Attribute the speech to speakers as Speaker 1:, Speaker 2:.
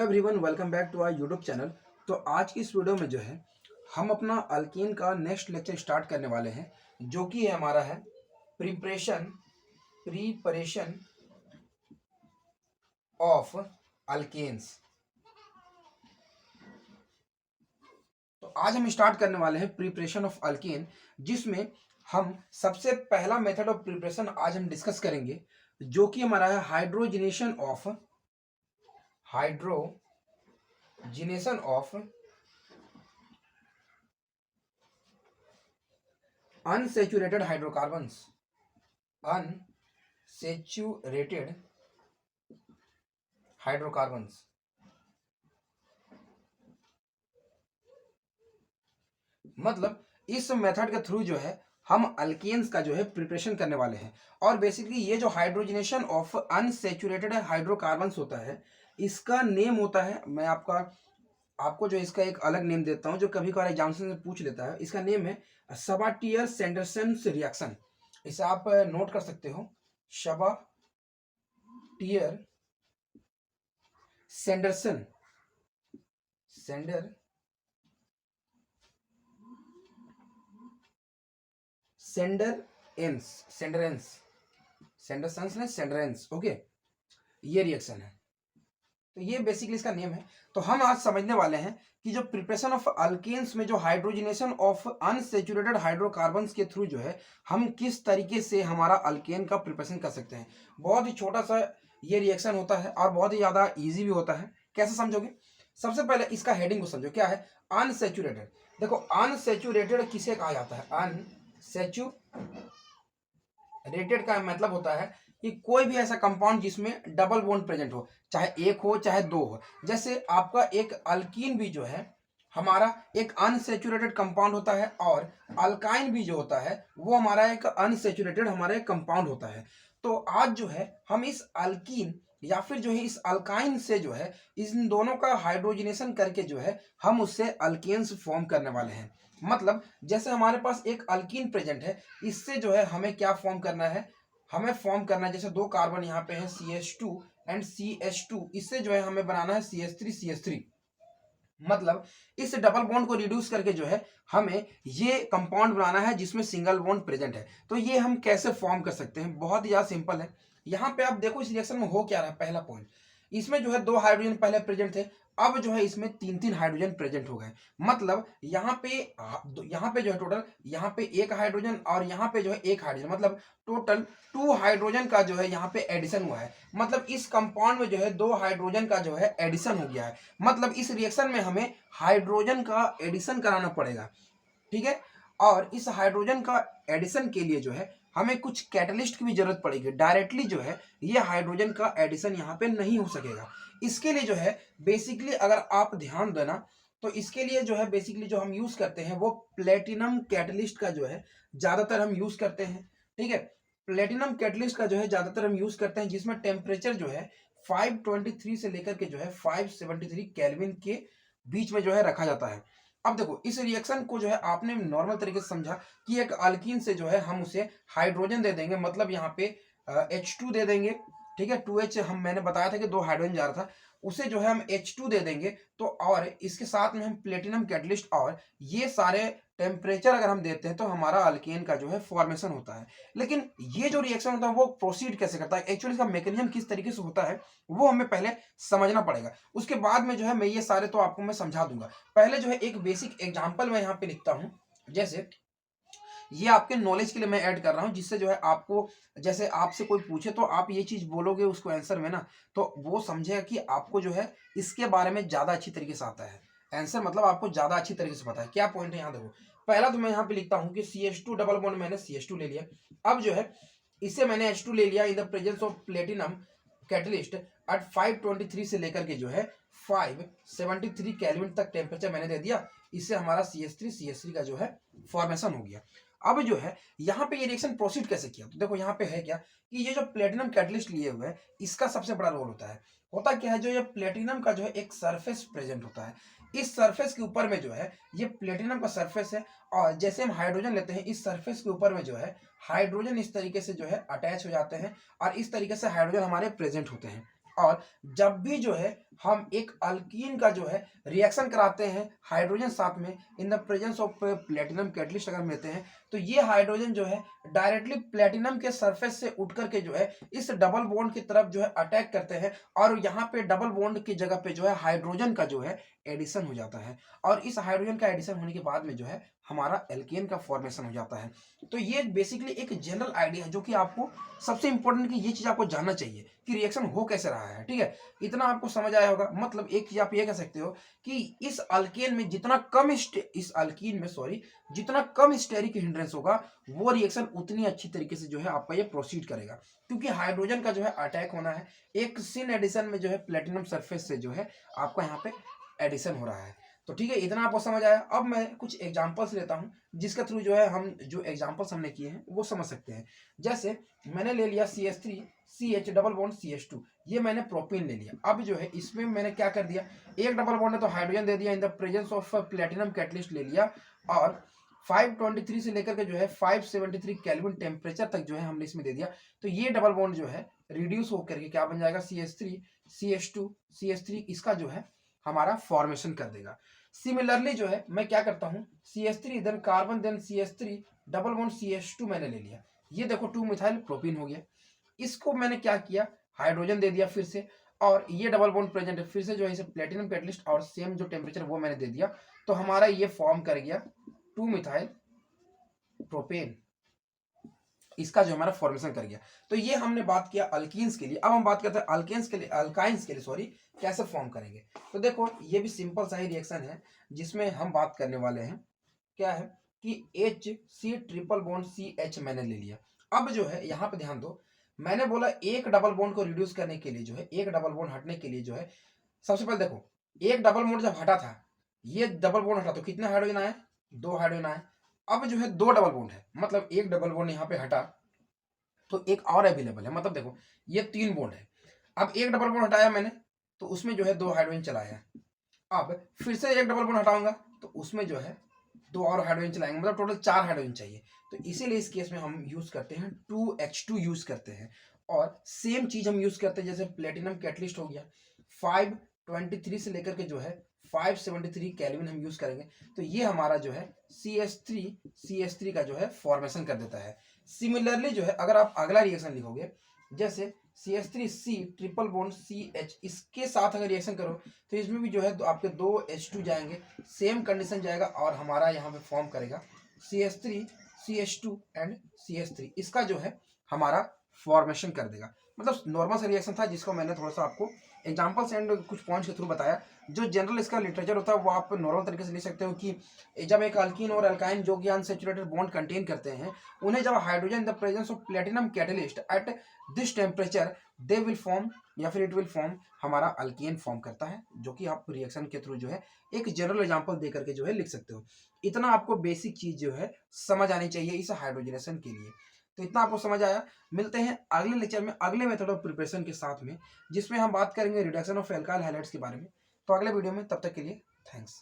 Speaker 1: Hello everyone, welcome back to our YouTube channel. तो आज की इस वीडियो में जो है हम अपना अल्कीन का नेक्स्ट लेक्चर स्टार्ट करने वाले हैं, जो कि हमारा है प्रिपरेशन ऑफ अल्केन्स। तो आज हम स्टार्ट करने वाले हैं प्रिपरेशन ऑफ अल्केन, जिसमें हम सबसे पहला मेथड ऑफ प्रिपरेशन आज हम डिस्कस करेंगे, जो कि हमारा है हाइड्रोजिनेशन ऑफ अनसैचुरेटेड हाइड्रोकार्बन्स। मतलब इस मेथड के थ्रू जो है हम अल्केन्स का जो है प्रिपरेशन करने वाले हैं। और बेसिकली ये जो हाइड्रोजनेशन ऑफ अनसैचुरेटेड हाइड्रोकार्बन्स होता है, इसका नेम होता है, मैं आपको जो इसका एक अलग नेम देता हूं, जो कभी कभार एग्जामिनेशन में पूछ लेता है। इसका नेम है सबाटियर सैंडरसन रिएक्शन। इसे आप नोट कर सकते हो, सबाटियर सैंडरसन सेंडरेंस। ओके, ये रिएक्शन है। तो ये बेसिकली इसका नेम है। तो हम आज समझने वाले हैं कि जो प्रिपरेशन ऑफ अल्केन्स में जो हाइड्रोजनेशन ऑफ अनसैचुरेटेड हाइड्रोकार्बन्स के थ्रू जो है हम किस तरीके से हमारा अल्केन का प्रिपरेशन कर सकते हैं। बहुत ही छोटा सा ये रिएक्शन होता है और बहुत ही ज़्यादा ईजी भी होता है। कैसे समझोगे? सबसे पहले इसका हेडिंग को समझो, क्या है अनसैचुरेटेड। देखो, अनसैचुरेटेड किसे कहा जाता है? अनसैचुरेटेड का मतलब होता है कि कोई भी ऐसा कंपाउंड जिसमें डबल बॉन्ड प्रेजेंट हो, चाहे एक हो चाहे दो हो। जैसे आपका एक अल्कीन भी जो है हमारा एक अनसैचुरेटेड कंपाउंड होता है, और अल्काइन भी जो होता है वो हमारा एक अनसैचुरेटेड हमारा एक कंपाउंड होता है। तो आज जो है हम इस अल्कीन या फिर जो है इस अल्काइन से जो है इन दोनों का हाइड्रोजनेशन करके जो है हम उससे अल्केन्स फॉर्म करने वाले हैं। मतलब जैसे हमारे पास एक अल्कीन प्रेजेंट है, इससे जो है हमें क्या फॉर्म करना है? हमें फॉर्म करना है, जैसे दो कार्बन यहाँ पे है CH2 एंड CH2, इससे जो है हमें बनाना है CH3। मतलब इस डबल बॉन्ड को रिड्यूस करके जो है हमें ये कंपाउंड बनाना है जिसमें सिंगल बॉन्ड प्रेजेंट है। तो ये हम कैसे फॉर्म कर सकते हैं? बहुत ही ज्यादा सिंपल है। यहाँ पे आप देखो इस रिएक्शन में हो क्या रहा है। पहला पॉइंट, इसमें जो है दो हाइड्रोजन पहले प्रेजेंट थे, अब जो है इसमें तीन तीन हाइड्रोजन प्रेजेंट हो गए। मतलब यहाँ पे जो है टोटल यहाँ पे एक हाइड्रोजन और यहाँ पे जो है एक हाइड्रोजन, मतलब टोटल 2 हाइड्रोजन का जो है यहाँ पे एडिशन हुआ है। मतलब इस कंपाउंड में जो है 2 हाइड्रोजन का जो है एडिशन हो गया है। मतलब इस रिएक्शन में हमें हाइड्रोजन का एडिशन कराना पड़ेगा, ठीक है। और इस हाइड्रोजन का एडिशन के लिए जो है हमें कुछ कैटलिस्ट की भी जरूरत पड़ेगी। डायरेक्टली जो है ये हाइड्रोजन का एडिशन यहाँ पे नहीं हो सकेगा। इसके लिए जो है बेसिकली अगर आप ध्यान देना, तो इसके लिए जो है बेसिकली जो हम यूज करते हैं वो प्लेटिनम कैटलिस्ट का जो है ज्यादातर हम यूज करते हैं, ठीक है। प्लेटिनम कैटलिस्ट का जो है ज्यादातर हम यूज करते हैं, जिसमें टेम्परेचर जो है 523 से लेकर के जो है 573 केल्विन के बीच में जो है रखा जाता है। अब देखो इस रिएक्शन को जो है आपने नॉर्मल तरीके से समझा कि एक अल्कीन से जो है हम उसे हाइड्रोजन दे देंगे, मतलब यहाँ पे H2 दे देंगे, ठीक है। 2H मैंने बताया था कि 2 हाइड्रोजन जा रहा था, उसे जो है हम H2 दे देंगे। तो और इसके साथ में हम प्लेटिनम कैटलिस्ट और ये सारे टेम्परेचर अगर हम देते हैं तो हमारा अल्केन का जो है फॉर्मेशन होता है। लेकिन ये जो रिएक्शन होता है वो प्रोसीड कैसे करता है, एक्चुअली इसका मैकेनिज्म किस तरीके से होता है वो हमें पहले समझना पड़ेगा। उसके बाद में जो है मैं ये सारे तो आपको मैं समझा दूंगा। पहले जो है एक बेसिक एग्जांपल मैं यहाँ पे लिखता हूँ, जैसे ये आपके नॉलेज के लिए मैं ऐड कर रहा हूँ, जिससे जो है आपको, जैसे आपसे कोई पूछे तो आप ये चीज बोलोगे उसको आंसर में ना, तो वो समझेगा कि आपको जो है इसके बारे में ज्यादा अच्छी तरीके से आता है आंसर, मतलब आपको ज्यादा अच्छी तरीके से पता है। क्या पॉइंट है यहाँ देखो। पहला तो मैं यहाँ पे लिखता हूँ कि CH2 डबल बॉन्ड, मैंने CH2 ले लिया। अब जो है इससे मैंने H2 ले लिया in the presence of platinum catalyst at 523 से लेकर के जो है 573 केल्विन तक टेम्परेचर मैंने दे दिया। इससे हमारा CH3 का जो है फॉर्मेशन हो गया। अब जो है यहाँ पे ये रिएक्शन प्रोसीड कैसे किया, तो देखो यहाँ पे है क्या कि ये जो प्लेटिनम कैटलिस्ट लिए हुए है इसका सबसे बड़ा रोल होता क्या है, जो ये प्लेटिनम का जो है एक सरफेस प्रेजेंट होता है। इस सरफेस के ऊपर में जो है ये प्लेटिनम का सरफेस है, और जैसे हम हाइड्रोजन लेते हैं इस सरफेस के ऊपर में जो है हाइड्रोजन इस तरीके से जो है अटैच हो जाते हैं, और इस तरीके से हाइड्रोजन हमारे प्रेजेंट होते हैं। और जब भी जो है हम एक अल्कीन का जो है रिएक्शन कराते हैं हाइड्रोजन साथ में इन the presence of platinum catalyst अगर लेते हैं, तो ये हाइड्रोजन जो है डायरेक्टली प्लेटिनम के सरफेस से उठ करके जो है इस डबल बॉन्ड की तरफ जो है अटैक करते हैं, और यहाँ पे डबल बॉन्ड की जगह पे जो है हाइड्रोजन का जो है एडिशन हो जाता है, और इस हाइड्रोजन का एडिशन होने के बाद में जो है हमारा एल्केन का फॉर्मेशन हो जाता है। तो ये बेसिकली एक जनरल आइडिया है जो कि आपको सबसे इंपॉर्टेंट कि ये चीज आपको जानना चाहिए कि रिएक्शन हो कैसे रहा है। ठीक है, इतना आपको समझ आया होगा। मतलब एक चीज आप ये कह सकते हो कि इस अल्केन में जितना कम इस अल्कीन में सॉरी जितना कम स्टेरिक हिंड्रेंस होगा वो रिएक्शन उतनी अच्छी तरीके से जो है आपका ये प्रोसीड करेगा, क्योंकि हाइड्रोजन का जो है अटैक होना है, एक सिन एडिशन में जो है प्लेटिनम सरफेस से जो है आपका यहाँ पे एडिशन हो रहा है। तो ठीक है, इतना आपको समझ आया। अब मैं कुछ एग्जांपल्स लेता हूं जिसके थ्रू जो है हम जो एग्जांपल्स हमने किए हैं वो समझ सकते हैं। जैसे मैंने ले लिया CH3 CH double bond CH2, ये मैंने प्रोपीन ले लिया। अब जो है इसमें मैंने क्या कर दिया, एक डबल बॉन्ड है तो हाइड्रोजन दे दिया इन the presence of platinum catalyst ले लिया, और 523 से लेकर के जो है 573 केल्विन टेम्परेचर तक जो है हमने इसमें दे दिया। तो ये डबल बॉन्ड जो है रिड्यूस होकर के क्या बन जाएगा, CH3 CH2 CH3, इसका जो है हमारा फॉर्मेशन कर देगा। सिमिलरली जो है मैं क्या करता हूं, CH3 then carbon then CH3 double bond CH2 मैंने ले लिया। ये देखो 2 मिथाइल प्रोपीन हो गया। इसको मैंने क्या किया, हाइड्रोजन दे दिया फिर से, और ये डबल बॉन्ड प्रेजेंट है, फिर से जो है इसे प्लेटिनम कैटलिस्ट और सेम जो टेम्परेचर वो मैंने दे दिया। तो हमारा ये फॉर्म कर गया 2 मिथाइल प्रोपेन, इसका जो हमारा फॉर्मेशन कर गया। तो ये हमने बात किया अल्कीन्स के लिए। अब हम बात करते हैं अल्केन्स के लिए, अल्काइंस के लिए सॉरी, कैसे फॉर्म करेंगे। तो देखो ये भी सिंपल सा ही रिएक्शन है जिसमें हम बात करने वाले हैं क्या है कि HC ट्रिपल बॉन्ड CH मैंने ले लिया। अब जो है यहाँ पे ध्यान दो, मैंने बोला एक डबल बॉन्ड को रिड्यूस करने के लिए जो है, एक डबल बॉन्ड हटने के लिए जो है, सबसे पहले देखो एक डबल बॉन्ड जब हटा था, ये डबल बॉन्ड हटा तो कितने हाइड्रोजन आए, 2 हाइड्रोजन आए। अब जो है 2 डबल बॉन्ड है, मतलब एक डबल बॉन्ड यहाँ पे हटा तो एक और अवेलेबल है, मतलब देखो ये 3 बॉन्ड है। अब एक डबल बॉन्ड हटाया मैंने तो उसमें जो है 2 हाइड्रोजन चलाया। अब फिर से एक डबल बॉन्ड हटाऊंगा तो उसमें जो है 2 और हाइड्रोजन चलाएंगे, मतलब टोटल 4 हाइड्रोजन चाहिए। तो इसीलिए इस केस में हम यूज करते हैं 2H2 यूज करते हैं। और सेम चीज हम यूज करते हैं जैसे प्लेटिनम कैटलिस्ट हो गया, 523 से लेकर के जो है 573 केल्विन हम यूज करेंगे। तो ये हमारा जो है CH3 का जो है फॉर्मेशन कर देता है। सिमिलरली जो है अगर आप अगला रिएक्शन लिखोगे, जैसे CH3C ट्रिपल बॉन्ड CH, इसके साथ अगर रिएक्शन करो तो इसमें भी जो है आपके 2 H2 जाएंगे, सेम कंडीशन जाएगा और हमारा यहाँ पे फॉर्म करेगा CH3 CH2 एंड CH3, इसका जो है हमारा फॉर्मेशन कर देगा। मतलब नॉर्मल सा रिएक्शन था जिसको मैंने थोड़ा सा आपको एग्जांपल्स एंड कुछ पॉइंट्स के थ्रू बताया। जो जनरल इसका लिटरेचर होता है वो आप नॉर्मल तरीके से लिख सकते हो कि जब एक अल्कीन और अल्काइन जो कि अनसैचुरेटेड बॉन्ड कंटेन करते हैं, उन्हें जब hydrogen in the presence of platinum catalyst at this temperature they will form या फिर इट विल फॉर्म, हमारा अल्केन फॉर्म करता है, जो कि आप रिएक्शन के थ्रू जो है एक जनरल एग्जांपल दे करके जो है लिख सकते हो। इतना आपको बेसिक चीज जो है समझ आनी चाहिए इस हाइड्रोजनेशन के लिए। तो इतना आपको समझ आया। मिलते हैं अगले लेक्चर में अगले मेथड ऑफ प्रिपरेशन के साथ में, जिसमें हम बात करेंगे रिडक्शन ऑफ एल्काइल हैलाइड्स के बारे में। तो अगले वीडियो में, तब तक के लिए थैंक्स।